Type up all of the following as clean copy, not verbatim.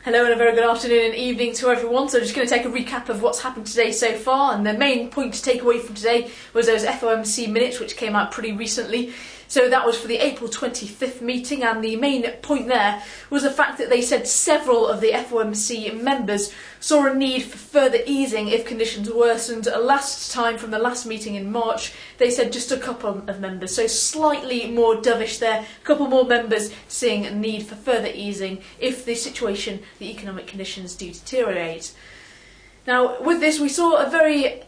Hello and a very good afternoon and evening to everyone. So just going to take a recap of what's happened today so far, and the main point to take away from today was those FOMC minutes which came out pretty recently. So that was for the April 25th meeting, and the main point there was the fact that they said several of the FOMC members saw a need for further easing if conditions worsened. Last time, from the last meeting in March, they said just a couple of members, so slightly more dovish there, a couple more members seeing a need for further easing if the situation, the economic conditions do deteriorate. Now, with this, we saw a very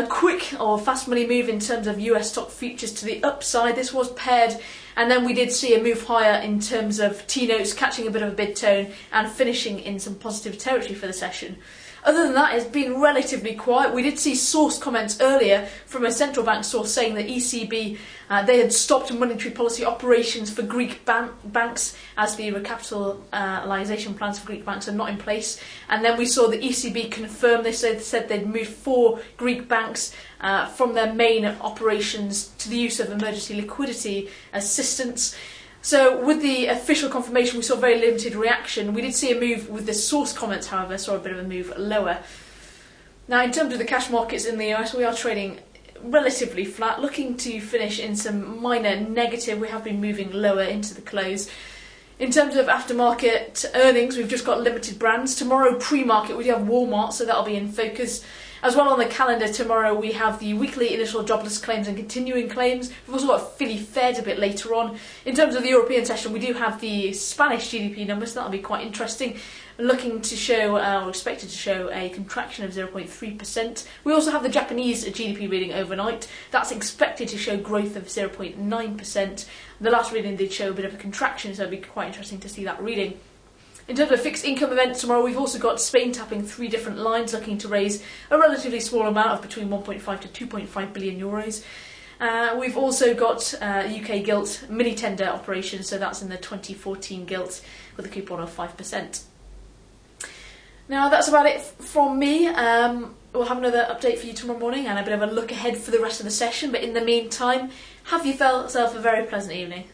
quick or fast money move in terms of US stock futures to the upside. This was paired, and then we did see a move higher in terms of T-notes catching a bit of a bid tone and finishing in some positive territory for the session. Other than that, it's been relatively quiet. We did see source comments earlier from a central bank source saying that ECB, they had stopped monetary policy operations for Greek banks as the recapitalisation plans for Greek banks are not in place. And then we saw the ECB confirm this. They said they'd moved 4 Greek banks from their main operations to the use of emergency liquidity assistance. So with the official confirmation, we saw very limited reaction. We did see a move with the source comments, however, saw a bit of a move lower. Now, in terms of the cash markets in the US, we are trading relatively flat, looking to finish in some minor negative. We have been moving lower into the close. In terms of aftermarket earnings, we've just got Limited Brands. Tomorrow, pre-market, we do have Walmart, so that'll be in focus. As well on the calendar tomorrow, we have the weekly initial jobless claims and continuing claims. We've also got Philly Fed a bit later on. In terms of the European session, we do have the Spanish GDP numbers, so that'll be quite interesting. Looking to show, or expected to show, a contraction of 0.3%. We also have the Japanese GDP reading overnight. That's expected to show growth of 0.9%. The last reading did show a bit of a contraction, so it'll be quite interesting to see that reading. In terms of fixed income events tomorrow, we've also got Spain tapping 3 different lines, looking to raise a relatively small amount of between 1.5 to 2.5 billion euros. We've also got UK gilt mini tender operations, so that's in the 2014 gilt with a coupon of 5%. Now that's about it from me. We'll have another update for you tomorrow morning and a bit of a look ahead for the rest of the session, but in the meantime, have yourself a very pleasant evening.